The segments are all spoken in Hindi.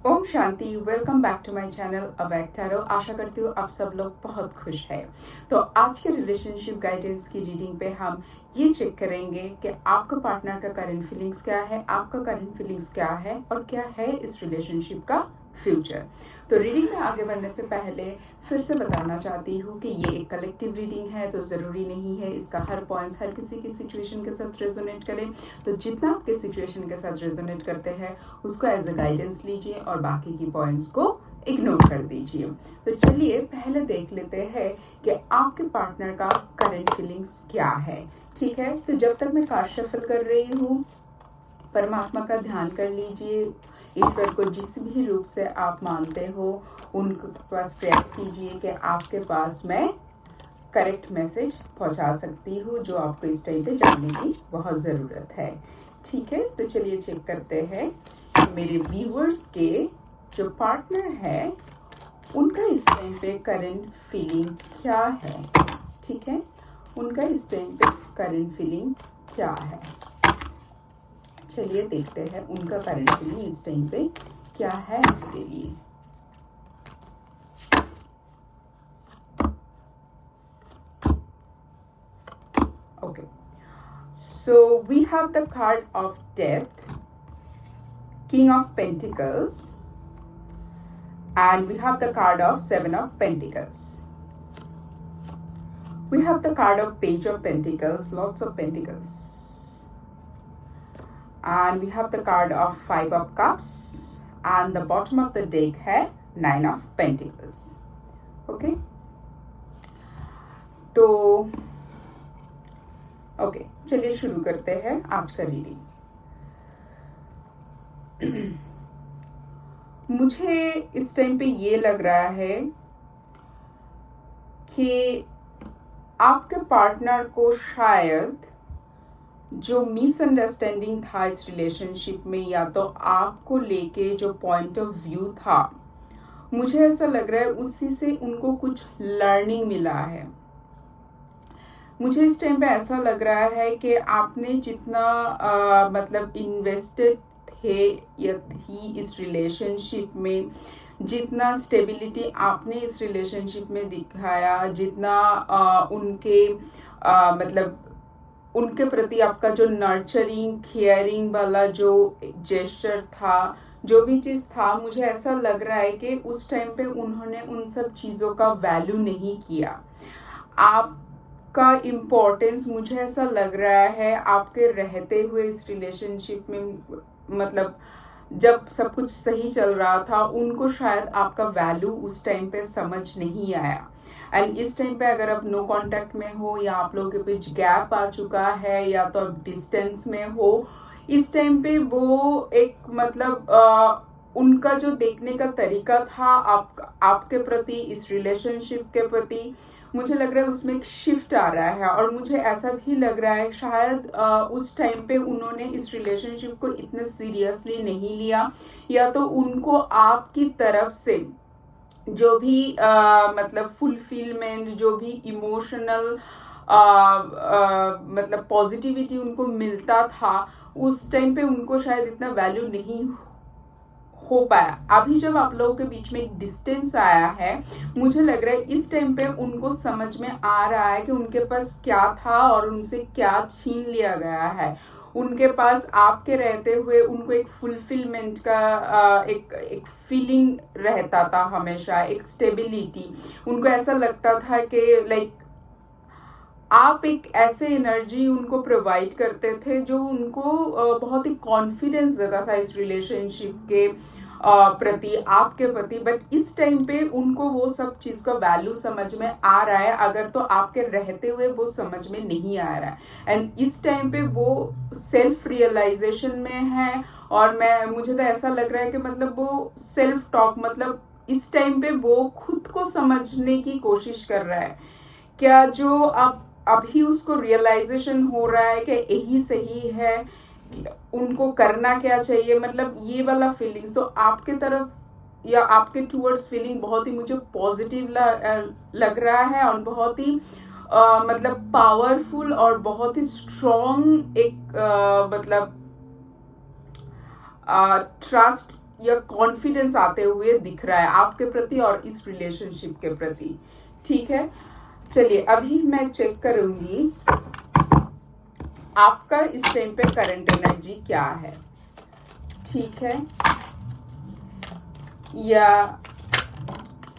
Om Shanti. Welcome back to my channel Awake Tarot. आशा करती हूँ आप सब लोग बहुत खुश हैं। तो आज के रिलेशनशिप गाइडेंस की रीडिंग पे हम ये चेक करेंगे कि आपका पार्टनर का करंट फीलिंग्स क्या है, आपका करंट फीलिंग्स क्या है और क्या है इस रिलेशनशिप का फ्यूचर। तो रीडिंग में आगे बढ़ने से पहले फिर से बताना चाहती हूँ कि ये एक कलेक्टिव रीडिंग है, तो ज़रूरी नहीं है इसका हर पॉइंट्स हर किसी की सिचुएशन के साथ रेजोनेट करे। तो जितना आपके सिचुएशन के साथ रेजोनेट करते हैं उसको एज अ गाइडेंस लीजिए और बाकी की पॉइंट्स को इग्नोर कर दीजिए। तो चलिए पहले देख लेते हैं कि आपके पार्टनर का करंट फीलिंग्स क्या है। ठीक है, तो जब तक मैं कार्ड शफल कर रही हूँ, परमात्मा का ध्यान कर लीजिए। ईश्वर को जिस भी रूप से आप मानते हो उनके पास प्रेयर कीजिए कि आपके पास मैं करेक्ट मैसेज पहुंचा सकती हूँ जो आपको इस टाइम पे जानने की बहुत ज़रूरत है। ठीक है, तो चलिए चेक करते हैं मेरे व्यूअर्स के जो पार्टनर है उनका इस टाइम पे करंट फीलिंग क्या है। ठीक है, उनका इस टाइम पे करंट फीलिंग क्या है। चलिए देखते हैं उनका करंट फीलिंग इस टाइम पे क्या है आपके लिए। Okay, so we have the card of Death, King of Pentacles, and we have the card of Seven of Pentacles. We have the card of Page of Pentacles, lots of Pentacles, and we have the card of Five of Cups, and the bottom of the deck है Nine of Pentacles. Okay, तो ओके, चलिए शुरू करते हैं आज का रीडिंग। मुझे इस टाइम पे ये लग रहा है कि आपके पार्टनर को शायद जो मिसअंडरस्टैंडिंग था इस रिलेशनशिप में, या तो आपको लेके जो पॉइंट ऑफ व्यू था, मुझे ऐसा लग रहा है उसी से उनको कुछ लर्निंग मिला है। मुझे इस टाइम पे ऐसा लग रहा है कि आपने जितना मतलब इन्वेस्टेड थे या थी इस रिलेशनशिप में, जितना स्टेबिलिटी आपने इस रिलेशनशिप में दिखाया, जितना उनके मतलब उनके प्रति आपका जो नर्चरिंग केयरिंग वाला जो जेस्चर था, जो भी चीज़ था, मुझे ऐसा लग रहा है कि उस टाइम पे उन्होंने उन सब चीज़ों का वैल्यू नहीं किया। आपका इम्पोर्टेंस मुझे ऐसा लग रहा है आपके रहते हुए इस रिलेशनशिप में, मतलब जब सब कुछ सही चल रहा था, उनको शायद आपका वैल्यू उस टाइम पे समझ नहीं आया। एंड इस टाइम पे अगर आप नो कांटेक्ट में हो या आप लोगों के बीच गैप आ चुका है या तो आप डिस्टेंस में हो, इस टाइम पे वो एक मतलब उनका जो देखने का तरीका था आपके प्रति, इस रिलेशनशिप के प्रति, मुझे लग रहा है उसमें एक शिफ्ट आ रहा है। और मुझे ऐसा भी लग रहा है शायद उस टाइम पे उन्होंने इस रिलेशनशिप को इतने सीरियसली नहीं लिया, या तो उनको आपकी तरफ से जो भी मतलब फुलफिलमेंट, जो भी इमोशनल मतलब पॉजिटिविटी उनको मिलता था, उस टाइम पे उनको शायद इतना वैल्यू नहीं हो पाया। अभी जब आप लोगों के बीच में एक डिस्टेंस आया है, मुझे लग रहा है इस टाइम पे उनको समझ में आ रहा है कि उनके पास क्या था और उनसे क्या छीन लिया गया है। उनके पास आपके रहते हुए उनको एक फुलफिलमेंट का एक फीलिंग रहता था हमेशा, एक स्टेबिलिटी। उनको ऐसा लगता था कि लाइक आप एक ऐसे एनर्जी उनको प्रोवाइड करते थे जो उनको बहुत ही कॉन्फिडेंस देता था इस रिलेशनशिप के प्रति, आपके प्रति। बट इस टाइम पे उनको वो सब चीज़ का वैल्यू समझ में आ रहा है, अगर तो आपके रहते हुए वो समझ में नहीं आ रहा है। एंड इस टाइम पे वो सेल्फ रियलाइजेशन में है। और मुझे तो ऐसा लग रहा है कि मतलब वो सेल्फ टॉक, मतलब इस टाइम पे वो खुद को समझने की कोशिश कर रहा है। क्या जो आप अभी उसको रियलाइजेशन हो रहा है कि यही सही है, उनको करना क्या चाहिए, मतलब ये वाला फीलिंग तो आपके तरफ या आपके टूवर्ड्स फीलिंग बहुत ही मुझे पॉजिटिव लग रहा है। और बहुत ही मतलब पावरफुल और बहुत ही स्ट्रॉन्ग एक मतलब ट्रस्ट या कॉन्फिडेंस आते हुए दिख रहा है आपके प्रति और इस रिलेशनशिप के प्रति। ठीक है, चलिए अभी मैं चेक करूंगी आपका इस टाइम पे करंट एनर्जी क्या है। ठीक है, या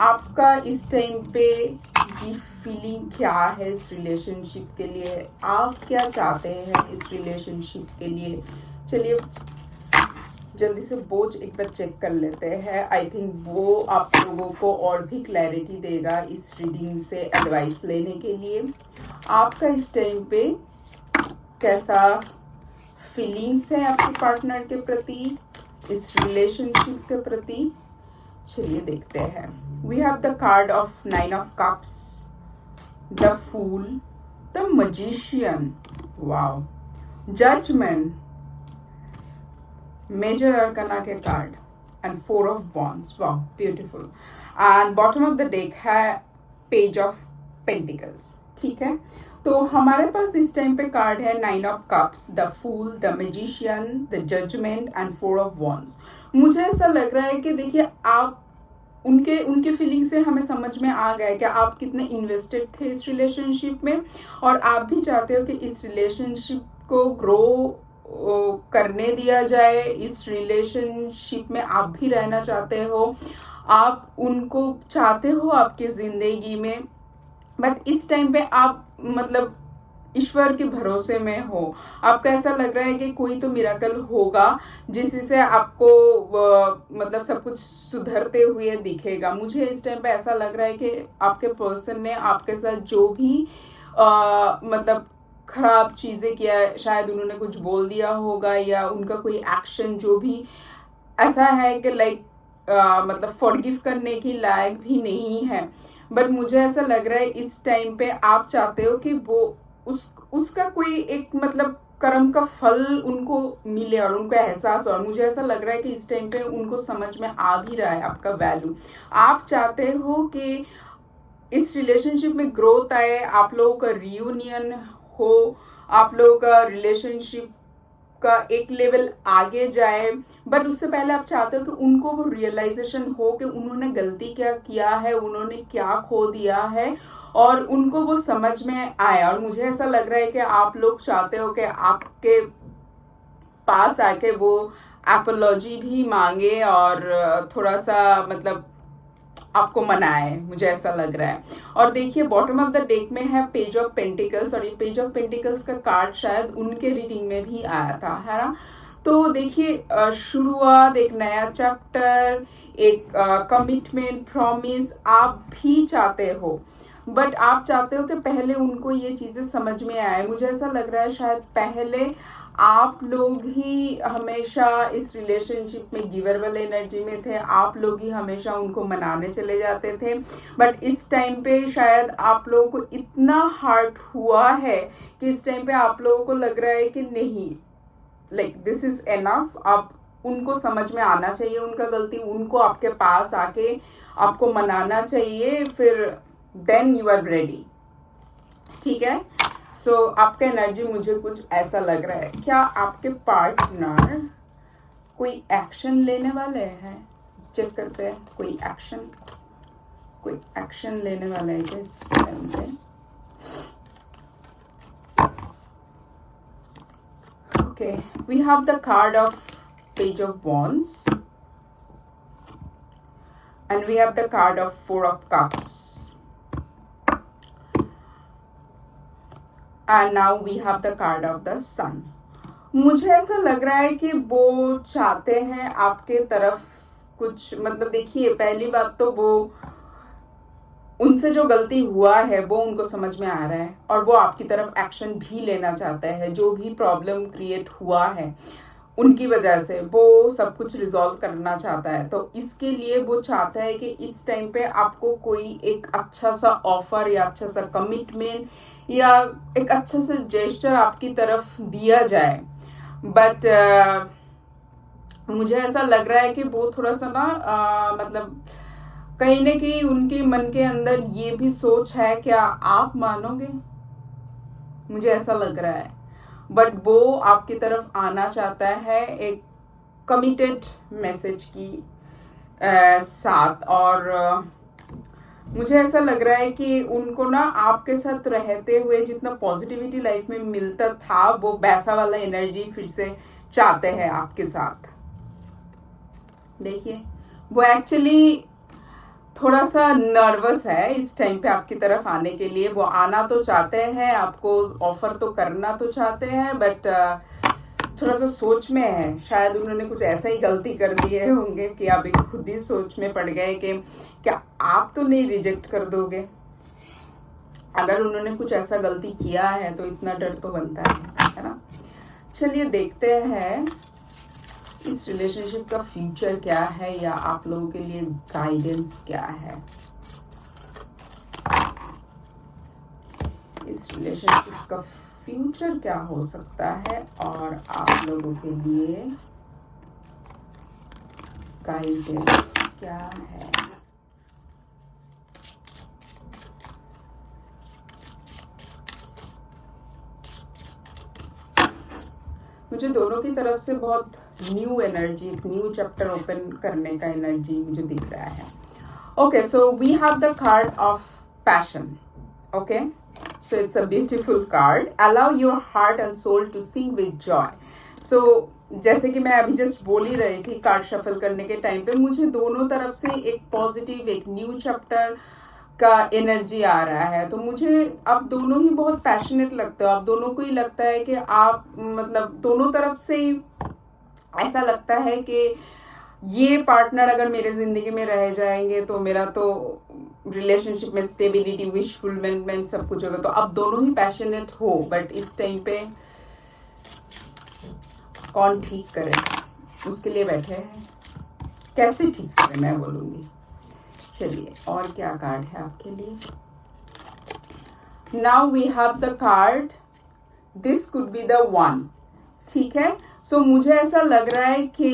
आपका इस टाइम पे ये फीलिंग क्या है इस रिलेशनशिप के लिए, आप क्या चाहते हैं इस रिलेशनशिप के लिए। चलिए जल्दी से बोझ एक बार चेक कर लेते हैं। आई थिंक वो आप लोगों को और भी क्लैरिटी देगा इस रीडिंग से एडवाइस लेने के लिए। आपका इस टाइम पे कैसा फीलिंग्स है आपके पार्टनर के प्रति, इस रिलेशनशिप के प्रति। चलिए देखते हैं। We have the card of 9 of cups, the fool, the magician, wow, judgement, major arcana के card and 4 of wands, wow beautiful. And bottom of the deck है पेज ऑफ पेंटिकल्स। ठीक है, तो हमारे पास इस टाइम पे कार्ड है 9 of cups, the fool, the magician, the judgement and 4 of wands. मुझे ऐसा लग रहा है कि देखिए आप उनके फीलिंग से हमें समझ में आ गया है कि आप कितने इन्वेस्टेड थे इस रिलेशनशिप में, और आप भी चाहते हो कि इस रिलेशनशिप को ग्रो करने दिया जाए, इस रिलेशनशिप में आप भी रहना चाहते हो, आप उनको चाहते हो आपकी जिंदगी में। बट इस टाइम पे आप मतलब ईश्वर के भरोसे में हो। आपका ऐसा लग रहा है कि कोई तो मिराकल होगा जिससे आपको मतलब सब कुछ सुधरते हुए दिखेगा। मुझे इस टाइम पे ऐसा लग रहा है कि आपके पर्सन ने आपके साथ जो भी मतलब खराब चीजें किया है, शायद उन्होंने कुछ बोल दिया होगा या उनका कोई एक्शन जो भी ऐसा है कि लाइक मतलब फॉरगिव करने की लायक भी नहीं है। बट मुझे ऐसा लग रहा है इस टाइम पे आप चाहते हो कि वो उसका कोई एक मतलब कर्म का फल उनको मिले और उनको एहसास हो। और मुझे ऐसा लग रहा है कि इस टाइम पे उनको समझ में आ भी रहा है आपका वैल्यू। आप चाहते हो कि इस रिलेशनशिप में ग्रोथ आए, आप लोगों का रियूनियन हो, आप लोगों का रिलेशनशिप का एक लेवल आगे जाए। बट उससे पहले आप चाहते हो कि उनको वो रियलाइजेशन हो कि उन्होंने गलती क्या किया है, उन्होंने क्या खो दिया है, और उनको वो समझ में आया। और मुझे ऐसा लग रहा है कि आप लोग चाहते हो कि आपके पास आके वो एपोलॉजी भी मांगे और थोड़ा सा मतलब आपको मनाए, मुझे ऐसा लग रहा है। और देखिए बॉटम ऑफ द डेक में है पेज ऑफ पेंटिकल्स, और ये पेज ऑफ पेंटिकल्स का कार्ड शायद उनके रीडिंग में भी आया था, है ना। तो देखिए शुरुआत, एक नया चैप्टर, एक कमिटमेंट, प्रॉमिस आप भी चाहते हो। बट आप चाहते हो कि पहले उनको ये चीजें समझ में आए। मुझे ऐसा लग रहा है शायद पहले आप लोग ही हमेशा इस रिलेशनशिप में गिवर वाले एनर्जी में थे, आप लोग ही हमेशा उनको मनाने चले जाते थे। बट इस टाइम पे शायद आप लोगों को इतना हर्ट हुआ है कि इस टाइम पे आप लोगों को लग रहा है कि नहीं, लाइक दिस इज एनफ। आप उनको समझ में आना चाहिए उनका गलती, उनको आपके पास आके आपको मनाना चाहिए, फिर देन यू आर रेडी। ठीक है, सो आपका एनर्जी मुझे कुछ ऐसा लग रहा है। क्या आपके पार्टनर कोई एक्शन लेने वाले हैं? चेक करते हैं कोई एक्शन लेने वाले हैं क्या इस टाइम पे। Okay, we have the card of page of wands and we have the card of 4 of cups and now we have the card of the sun। मुझे ऐसा लग रहा है कि वो चाहते हैं आपके तरफ कुछ मतलब देखिए पहली बात तो वो उनसे जो गलती हुआ है वो उनको समझ में आ रहा है, और वो आपकी तरफ एक्शन भी लेना चाहता है। जो भी प्रॉब्लम क्रिएट हुआ है उनकी वजह से वो सब कुछ रिजॉल्व करना चाहता है। तो इसके लिए वो चाहता है कि इस टाइम पे आपको कोई एक अच्छा सा ऑफर या अच्छा सा कमिटमेंट या एक अच्छा सा जेस्चर आपकी तरफ दिया जाए। बट मुझे ऐसा लग रहा है कि वो थोड़ा सा ना मतलब कहीं ना कहीं उनके मन के अंदर ये भी सोच है, क्या आप मानोगे, मुझे ऐसा लग रहा है। बट वो आपकी तरफ आना चाहता है एक कमिटेड मैसेज की साथ। और मुझे ऐसा लग रहा है कि उनको ना आपके साथ रहते हुए जितना पॉजिटिविटी लाइफ में मिलता था वो वैसा वाला एनर्जी फिर से चाहते हैं आपके साथ। देखिए वो एक्चुअली थोड़ा सा नर्वस है इस टाइम पे आपकी तरफ आने के लिए। वो आना तो चाहते हैं, आपको ऑफर तो करना तो चाहते हैं, बट थोड़ा सा सोच में है। शायद उन्होंने कुछ ऐसा ही गलती कर दिए होंगे कि आप खुद ही सोच में पड़ गए कि क्या आप तो नहीं रिजेक्ट कर दोगे। अगर उन्होंने कुछ ऐसा गलती किया है तो इतना डर तो बनता है ना। चलिए देखते हैं इस रिलेशनशिप का फ्यूचर क्या है, या आप लोगों के लिए गाइडेंस क्या है। इस रिलेशनशिप का फ्यूचर क्या हो सकता है और आप लोगों के लिए गाइडेंस क्या है। मुझे दोनों की तरफ से बहुत new energy, new chapter open करने का एनर्जी मुझे दिख रहा है। Okay, so we have the card of passion. Okay, so it's a beautiful card. Allow your heart and soul to sing with joy. So जैसे कि मैं अभी जस्ट बोल ही रही थी कार्ड शफल करने के टाइम पे, मुझे दोनों तरफ से एक पॉजिटिव, एक न्यू चैप्टर का एनर्जी आ रहा है। तो मुझे आप दोनों ही बहुत पैशनेट लगते हो। आप दोनों को ही लगता है कि आप मतलब दोनों तरफ से ऐसा लगता है कि ये पार्टनर अगर मेरे जिंदगी में रह जाएंगे तो मेरा तो रिलेशनशिप में स्टेबिलिटी, विश फुलफिलमेंट सब कुछ होगा। तो आप दोनों ही पैशनेट हो, बट इस टाइम पे कौन ठीक करे उसके लिए बैठे हैं। कैसे ठीक करे मैं बोलूंगी। चलिए और क्या कार्ड है आपके लिए। Now we have the card this could be the one. ठीक है, सो मुझे ऐसा लग रहा है कि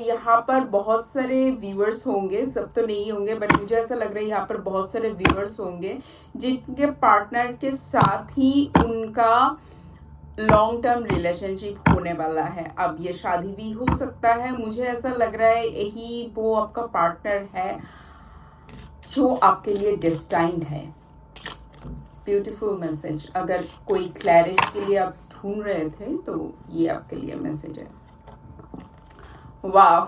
यहाँ पर बहुत सारे व्यूअर्स होंगे, सब तो नहीं होंगे, बट मुझे ऐसा लग रहा है यहाँ पर बहुत सारे व्यूअर्स होंगे जिनके पार्टनर के साथ ही उनका लॉन्ग टर्म रिलेशनशिप होने वाला है। अब ये शादी भी हो सकता है। मुझे ऐसा लग रहा है यही वो आपका पार्टनर है जो आपके लिए डेस्टाइन्ड है। Beautiful message. अगर कोई क्लैरिटी के लिए आप ढूंढ रहे थे तो ये आपके लिए मैसेज है। वाह,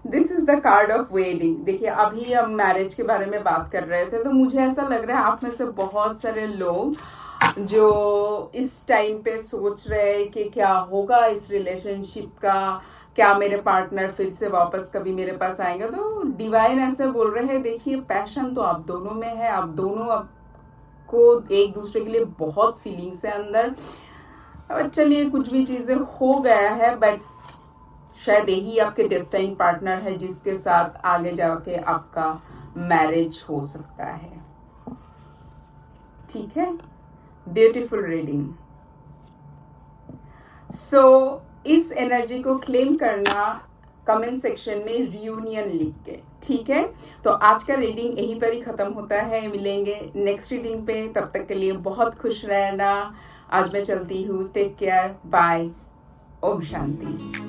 this is the card of wedding. देखिए अभी हम मैरिज के बारे में बात कर रहे थे, तो मुझे ऐसा लग रहा है आप में से बहुत सारे लोग जो इस टाइम पे सोच रहे हैं कि क्या होगा इस रिलेशनशिप का, क्या मेरे पार्टनर फिर से वापस कभी मेरे पास आएंगे। तो डिवाइन ऐसे बोल रहे हैं, देखिए पैशन तो आप दोनों में है, आप दोनों को एक दूसरे के लिए बहुत फीलिंग्स है अंदर। अब चलिए कुछ भी चीजें हो गया है, बट शायद यही आपके डेस्टाइन पार्टनर है जिसके साथ आगे जाके आपका मैरिज हो सकता है। ठीक है, ब्यूटीफुल रीडिंग। सो इस एनर्जी को क्लेम करना कमेंट सेक्शन में रियूनियन लिख के। ठीक है, तो आज का रीडिंग यहीं पर ही खत्म होता है। मिलेंगे नेक्स्ट रीडिंग पे, तब तक के लिए बहुत खुश रहना। आज मैं चलती हूँ, take care, bye, Om Shanti.